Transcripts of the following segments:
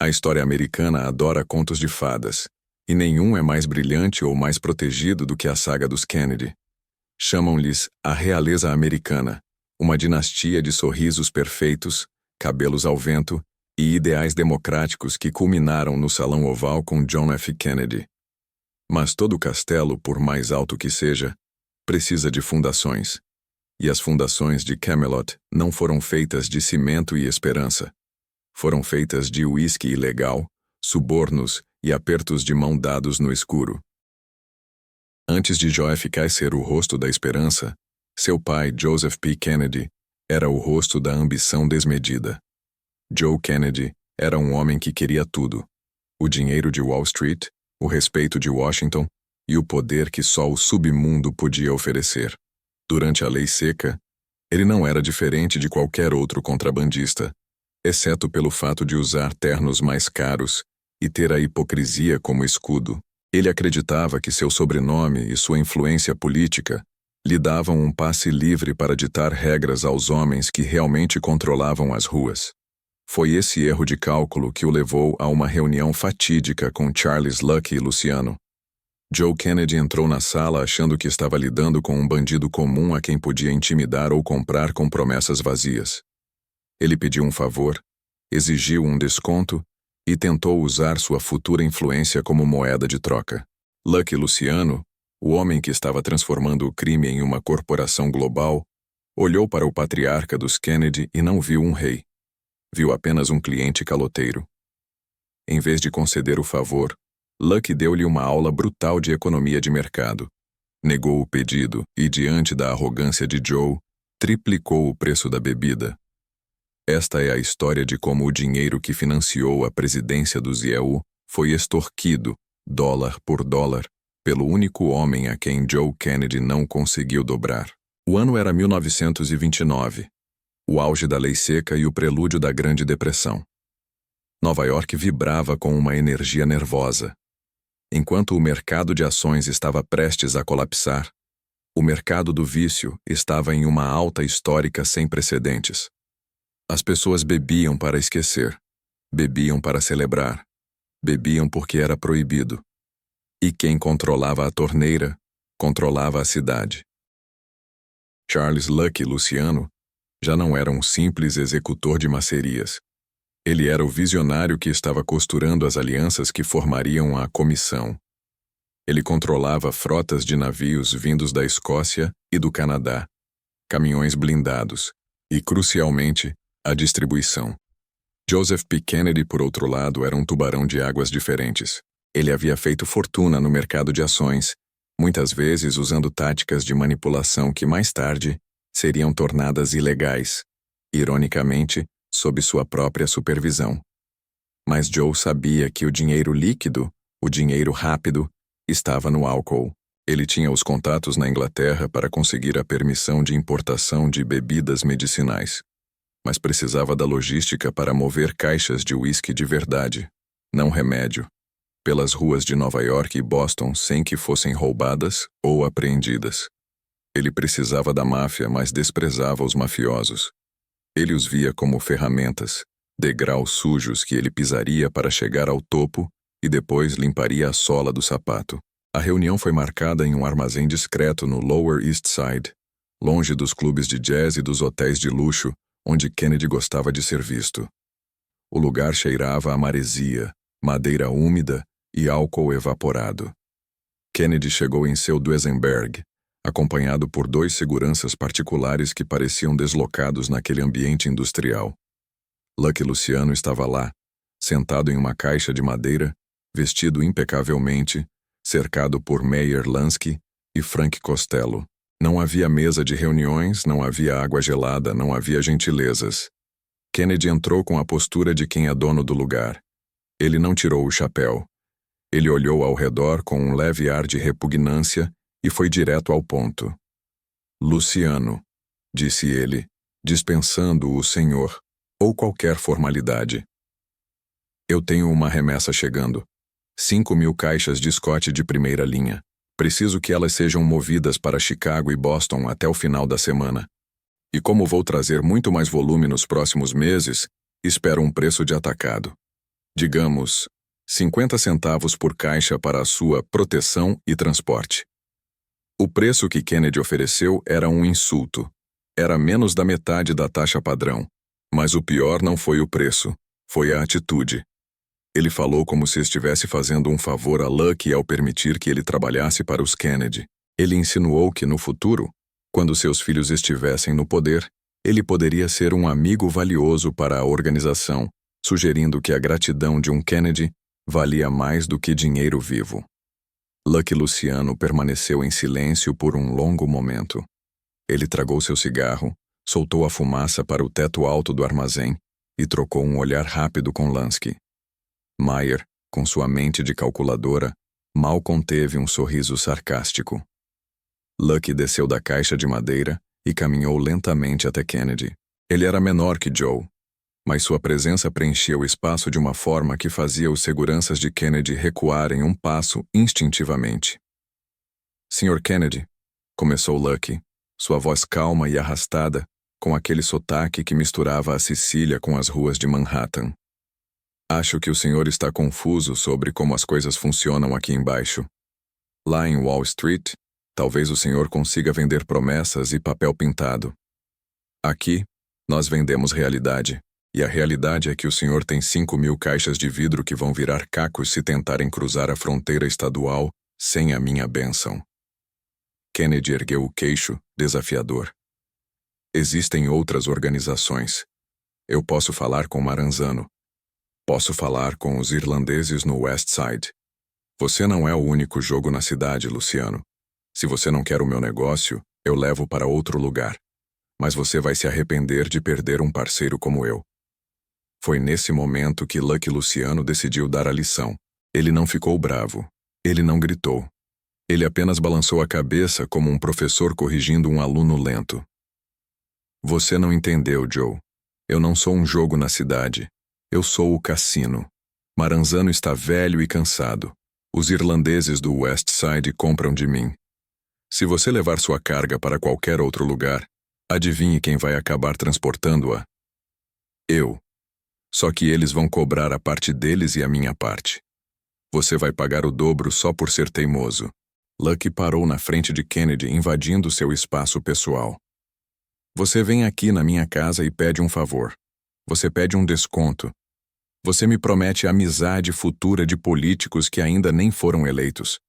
A história americana adora contos de fadas, e nenhum é mais brilhante ou mais protegido do que a saga dos Kennedy. Chamam-lhes a realeza americana, uma dinastia de sorrisos perfeitos, cabelos ao vento e ideais democráticos que culminaram no Salão Oval com John F. Kennedy. Mas todo castelo, por mais alto que seja, precisa de fundações. E as fundações de Camelot não foram feitas de cimento e esperança. Foram feitas de uísque ilegal, subornos e apertos de mão dados no escuro. Antes de JFK ser o rosto da esperança, seu pai, Joseph P. Kennedy, era o rosto da ambição desmedida. Joe Kennedy era um homem que queria tudo: o dinheiro de Wall Street, o respeito de Washington e o poder que só o submundo podia oferecer. Durante a Lei Seca, ele não era diferente de qualquer outro contrabandista, exceto pelo fato de usar ternos mais caros e ter a hipocrisia como escudo. Ele acreditava que seu sobrenome e sua influência política lhe davam um passe livre para ditar regras aos homens que realmente controlavam as ruas. Foi esse erro de cálculo que o levou a uma reunião fatídica com Charles Lucky Luciano. Joe Kennedy entrou na sala achando que estava lidando com um bandido comum a quem podia intimidar ou comprar com promessas vazias. Ele pediu um favor, exigiu um desconto e tentou usar sua futura influência como moeda de troca. Lucky Luciano, o homem que estava transformando o crime em uma corporação global, olhou para o patriarca dos Kennedy e não viu um rei. Viu apenas um cliente caloteiro. Em vez de conceder o favor, Lucky deu-lhe uma aula brutal de economia de mercado. Negou o pedido e, diante da arrogância de Joe, triplicou o preço da bebida. Esta é a história de como o dinheiro que financiou a presidência do ZEU foi extorquido, dólar por dólar, pelo único homem a quem Joe Kennedy não conseguiu dobrar. O ano era 1929, o auge da Lei Seca e o prelúdio da Grande Depressão. Nova York vibrava com uma energia nervosa. Enquanto o mercado de ações estava prestes a colapsar, o mercado do vício estava em uma alta histórica sem precedentes. As pessoas bebiam para esquecer, bebiam para celebrar, bebiam porque era proibido. E quem controlava a torneira, controlava a cidade. Charles Lucky Luciano já não era um simples executor de macerias. Ele era o visionário que estava costurando as alianças que formariam a comissão. Ele controlava frotas de navios vindos da Escócia e do Canadá, caminhões blindados e, crucialmente, a distribuição. Joseph P. Kennedy, por outro lado, era um tubarão de águas diferentes. Ele havia feito fortuna no mercado de ações, muitas vezes usando táticas de manipulação que mais tarde seriam tornadas ilegais, ironicamente, sob sua própria supervisão. Mas Joe sabia que o dinheiro líquido, o dinheiro rápido, estava no álcool. Ele tinha os contatos na Inglaterra para conseguir a permissão de importação de bebidas medicinais, mas precisava da logística para mover caixas de uísque de verdade, não remédio, pelas ruas de Nova York e Boston sem que fossem roubadas ou apreendidas. Ele precisava da máfia, mas desprezava os mafiosos. Ele os via como ferramentas, degraus sujos que ele pisaria para chegar ao topo e depois limparia a sola do sapato. A reunião foi marcada em um armazém discreto no Lower East Side, longe dos clubes de jazz e dos hotéis de luxo onde Kennedy gostava de ser visto. O lugar cheirava a maresia, madeira úmida e álcool evaporado. Kennedy chegou em seu Duesenberg, acompanhado por 2 seguranças particulares que pareciam deslocados naquele ambiente industrial. Lucky Luciano estava lá, sentado em uma caixa de madeira, vestido impecavelmente, cercado por Meyer Lansky e Frank Costello. Não havia mesa de reuniões, não havia água gelada, não havia gentilezas. Kennedy entrou com a postura de quem é dono do lugar. Ele não tirou o chapéu. Ele olhou ao redor com um leve ar de repugnância e foi direto ao ponto. Luciano, disse ele, dispensando o senhor, ou qualquer formalidade. Eu tenho uma remessa chegando. 5.000 caixas de Scott de primeira linha. Preciso que elas sejam movidas para Chicago e Boston até o final da semana. E como vou trazer muito mais volume nos próximos meses, espero um preço de atacado. Digamos, 50 centavos por caixa para a sua proteção e transporte. O preço que Kennedy ofereceu era um insulto. Era menos da metade da taxa padrão. Mas o pior não foi o preço, foi a atitude. Ele falou como se estivesse fazendo um favor a Lucky ao permitir que ele trabalhasse para os Kennedy. Ele insinuou que no futuro, quando seus filhos estivessem no poder, ele poderia ser um amigo valioso para a organização, sugerindo que a gratidão de um Kennedy valia mais do que dinheiro vivo. Lucky Luciano permaneceu em silêncio por um longo momento. Ele tragou seu cigarro, soltou a fumaça para o teto alto do armazém e trocou um olhar rápido com Lansky. Meyer, com sua mente de calculadora, mal conteve um sorriso sarcástico. Lucky desceu da caixa de madeira e caminhou lentamente até Kennedy. Ele era menor que Joe, mas sua presença preenchia o espaço de uma forma que fazia os seguranças de Kennedy recuarem um passo instintivamente. Sr. Kennedy, começou Lucky, sua voz calma e arrastada, com aquele sotaque que misturava a Sicília com as ruas de Manhattan. Acho que o senhor está confuso sobre como as coisas funcionam aqui embaixo. Lá em Wall Street, talvez o senhor consiga vender promessas e papel pintado. Aqui, nós vendemos realidade. E a realidade é que o senhor tem 5.000 caixas de vidro que vão virar cacos se tentarem cruzar a fronteira estadual sem a minha bênção. Kennedy ergueu o queixo, desafiador. Existem outras organizações. Eu posso falar com Maranzano. Posso falar com os irlandeses no West Side. Você não é o único jogo na cidade, Luciano. Se você não quer o meu negócio, eu levo para outro lugar. Mas você vai se arrepender de perder um parceiro como eu. Foi nesse momento que Lucky Luciano decidiu dar a lição. Ele não ficou bravo. Ele não gritou. Ele apenas balançou a cabeça como um professor corrigindo um aluno lento. Você não entendeu, Joe. Eu não sou um jogo na cidade. Eu sou o cassino. Maranzano está velho e cansado. Os irlandeses do West Side compram de mim. Se você levar sua carga para qualquer outro lugar, adivinhe quem vai acabar transportando-a? Eu. Só que eles vão cobrar a parte deles e a minha parte. Você vai pagar o dobro só por ser teimoso. Lucky parou na frente de Kennedy, invadindo seu espaço pessoal. Você vem aqui na minha casa e pede um favor. Você pede um desconto. Você me promete amizade futura de políticos que ainda nem foram eleitos.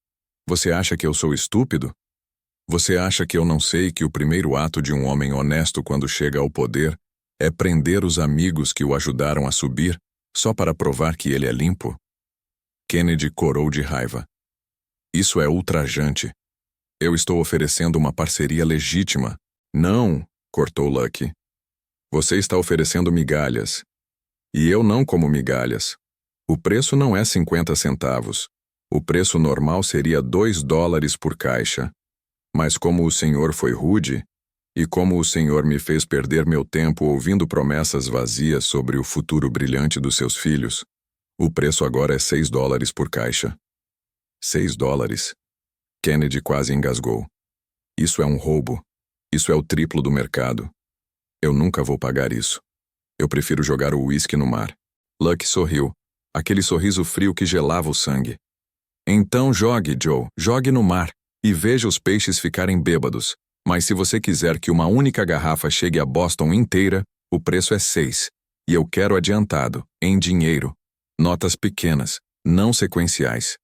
Você acha que eu sou estúpido? Você acha que eu não sei que o primeiro ato de um homem honesto quando chega ao poder é prender os amigos que o ajudaram a subir, só para provar que ele é limpo? Kennedy corou de raiva. Isso é ultrajante. Eu estou oferecendo uma parceria legítima. Não, cortou Lucky. Você está oferecendo migalhas. E eu não como migalhas. O preço não é 50 centavos. O preço normal seria $2 por caixa. Mas como o senhor foi rude, e como o senhor me fez perder meu tempo ouvindo promessas vazias sobre o futuro brilhante dos seus filhos, o preço agora é $6 por caixa. $6? Kennedy quase engasgou. Isso é um roubo. Isso é o triplo do mercado. Eu nunca vou pagar isso. Eu prefiro jogar o uísque no mar. Lucky sorriu, aquele sorriso frio que gelava o sangue. Então jogue, Joe, jogue no mar, e veja os peixes ficarem bêbados. Mas se você quiser que uma única garrafa chegue a Boston inteira, o preço é 6. E eu quero adiantado, em dinheiro. Notas pequenas, não sequenciais.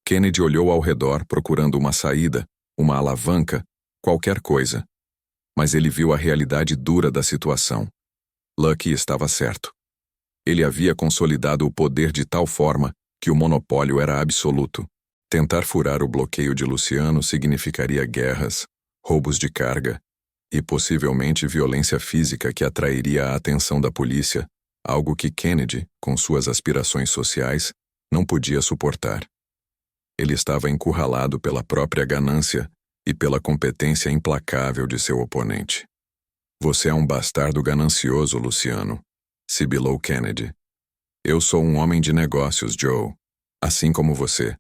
Kennedy olhou ao redor procurando uma saída, uma alavanca, qualquer coisa. Mas ele viu a realidade dura da situação. Lucky estava certo. Ele havia consolidado o poder de tal forma que o monopólio era absoluto. Tentar furar o bloqueio de Luciano significaria guerras, roubos de carga e possivelmente violência física que atrairia a atenção da polícia, algo que Kennedy, com suas aspirações sociais, não podia suportar. Ele estava encurralado pela própria ganância e pela competência implacável de seu oponente. Você é um bastardo ganancioso, Luciano, sibilou Kennedy. Eu sou um homem de negócios, Joe, assim como você.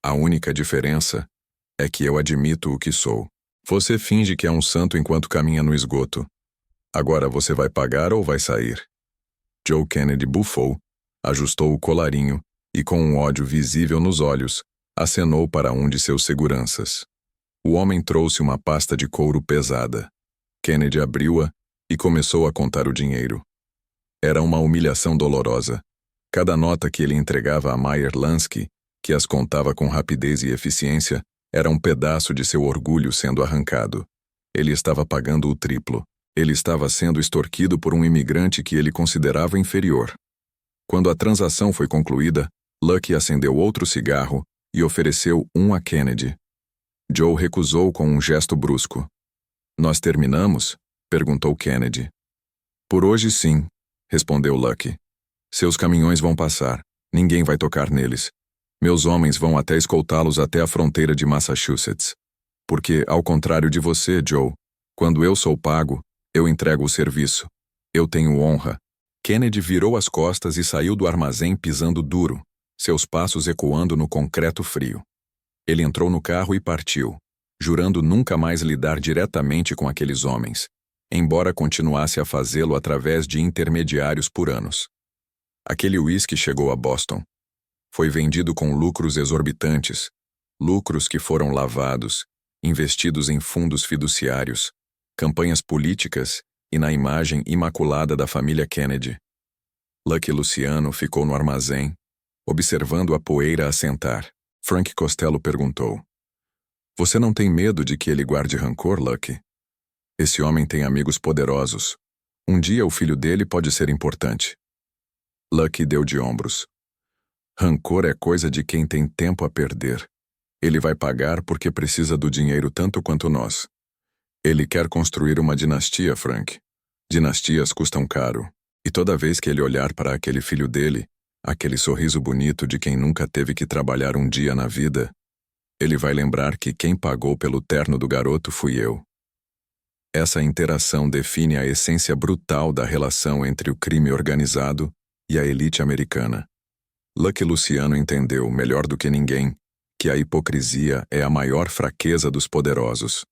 A única diferença é que eu admito o que sou. Você finge que é um santo enquanto caminha no esgoto. Agora você vai pagar ou vai sair? Joe Kennedy bufou, Ajustou o colarinho e, com um ódio visível nos olhos, acenou para um de seus seguranças. O homem trouxe uma pasta de couro pesada. Kennedy abriu-a e começou a contar o dinheiro. Era uma humilhação dolorosa. Cada nota que ele entregava a Meyer Lansky, que as contava com rapidez e eficiência, era um pedaço de seu orgulho sendo arrancado. Ele estava pagando o triplo. Ele estava sendo extorquido por um imigrante que ele considerava inferior. Quando a transação foi concluída, Lucky acendeu outro cigarro e ofereceu um a Kennedy. Joe recusou com um gesto brusco. "Nós terminamos?" perguntou Kennedy. "Por hoje, sim", respondeu Lucky. "Seus caminhões vão passar. Ninguém vai tocar neles. Meus homens vão até escoltá-los até a fronteira de Massachusetts. Porque, ao contrário de você, Joe, quando eu sou pago, eu entrego o serviço. Eu tenho honra." Kennedy virou as costas e saiu do armazém pisando duro, seus passos ecoando no concreto frio. Ele entrou no carro e partiu, jurando nunca mais lidar diretamente com aqueles homens, embora continuasse a fazê-lo através de intermediários por anos. Aquele uísque chegou a Boston. Foi vendido com lucros exorbitantes, lucros que foram lavados, investidos em fundos fiduciários, campanhas políticas e na imagem imaculada da família Kennedy. Lucky Luciano ficou no armazém, observando a poeira assentar. Frank Costello perguntou: "Você não tem medo de que ele guarde rancor, Lucky? Esse homem tem amigos poderosos. Um dia o filho dele pode ser importante." Lucky deu de ombros. "Rancor é coisa de quem tem tempo a perder. Ele vai pagar porque precisa do dinheiro tanto quanto nós. Ele quer construir uma dinastia, Frank. Dinastias custam caro. E toda vez que ele olhar para aquele filho dele, aquele sorriso bonito de quem nunca teve que trabalhar um dia na vida, ele vai lembrar que quem pagou pelo terno do garoto fui eu." Essa interação define a essência brutal da relação entre o crime organizado e a elite americana. Lucky Luciano entendeu, melhor do que ninguém, que a hipocrisia é a maior fraqueza dos poderosos.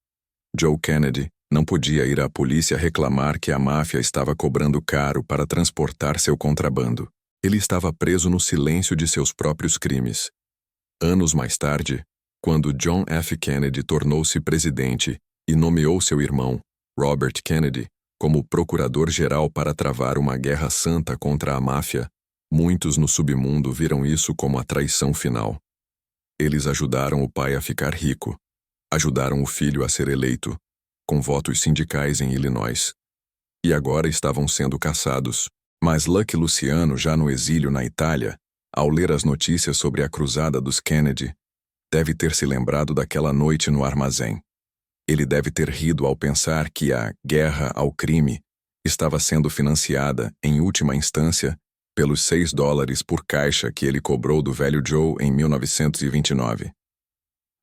Joe Kennedy não podia ir à polícia reclamar que a máfia estava cobrando caro para transportar seu contrabando. Ele estava preso no silêncio de seus próprios crimes. Anos mais tarde, quando John F. Kennedy tornou-se presidente e nomeou seu irmão, Robert Kennedy, como procurador-geral para travar uma guerra santa contra a máfia, muitos no submundo viram isso como a traição final. Eles ajudaram o pai a ficar rico, ajudaram o filho a ser eleito, com votos sindicais em Illinois. E agora estavam sendo caçados. Mas Lucky Luciano, já no exílio na Itália, ao ler as notícias sobre a cruzada dos Kennedy, deve ter se lembrado daquela noite no armazém. Ele deve ter rido ao pensar que a guerra ao crime estava sendo financiada, em última instância, pelos $6 por caixa que ele cobrou do velho Joe em 1929.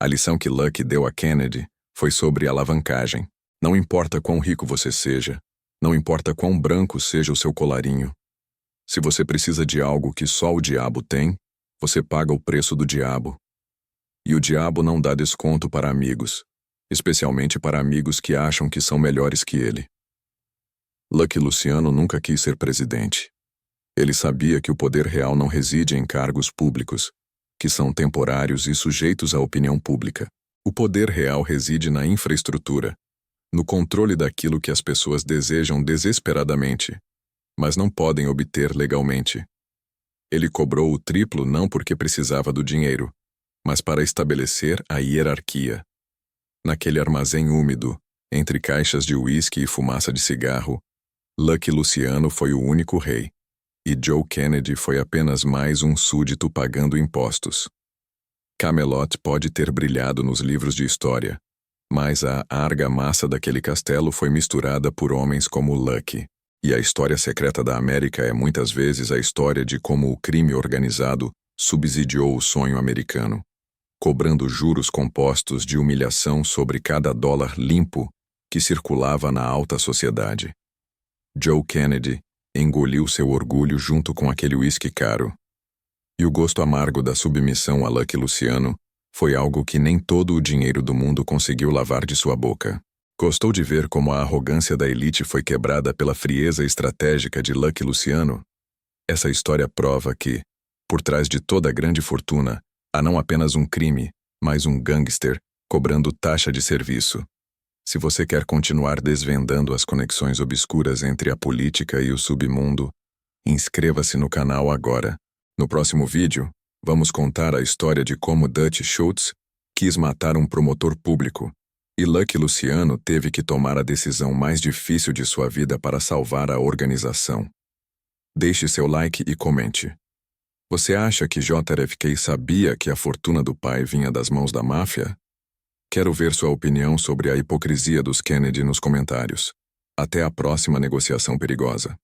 A lição que Lucky deu a Kennedy foi sobre alavancagem. Não importa quão rico você seja, não importa quão branco seja o seu colarinho. Se você precisa de algo que só o diabo tem, você paga o preço do diabo. E o diabo não dá desconto para amigos, especialmente para amigos que acham que são melhores que ele. Lucky Luciano nunca quis ser presidente. Ele sabia que o poder real não reside em cargos públicos, que são temporários e sujeitos à opinião pública. O poder real reside na infraestrutura, no controle daquilo que as pessoas desejam desesperadamente, mas não podem obter legalmente. Ele cobrou o triplo não porque precisava do dinheiro, mas para estabelecer a hierarquia. Naquele armazém úmido, entre caixas de uísque e fumaça de cigarro, Lucky Luciano foi o único rei, e Joe Kennedy foi apenas mais um súdito pagando impostos. Camelot pode ter brilhado nos livros de história, mas a argamassa daquele castelo foi misturada por homens como Lucky. E a história secreta da América é muitas vezes a história de como o crime organizado subsidiou o sonho americano, cobrando juros compostos de humilhação sobre cada dólar limpo que circulava na alta sociedade. Joe Kennedy engoliu seu orgulho junto com aquele uísque caro. E o gosto amargo da submissão a Lucky Luciano foi algo que nem todo o dinheiro do mundo conseguiu lavar de sua boca. Gostou de ver como a arrogância da elite foi quebrada pela frieza estratégica de Lucky Luciano? Essa história prova que, por trás de toda grande fortuna, há não apenas um crime, mas um gangster cobrando taxa de serviço. Se você quer continuar desvendando as conexões obscuras entre a política e o submundo, inscreva-se no canal agora. No próximo vídeo, vamos contar a história de como Dutch Schultz quis matar um promotor público e Lucky Luciano teve que tomar a decisão mais difícil de sua vida para salvar a organização. Deixe seu like e comente. Você acha que JFK sabia que a fortuna do pai vinha das mãos da máfia? Quero ver sua opinião sobre a hipocrisia dos Kennedy nos comentários. Até a próxima negociação perigosa.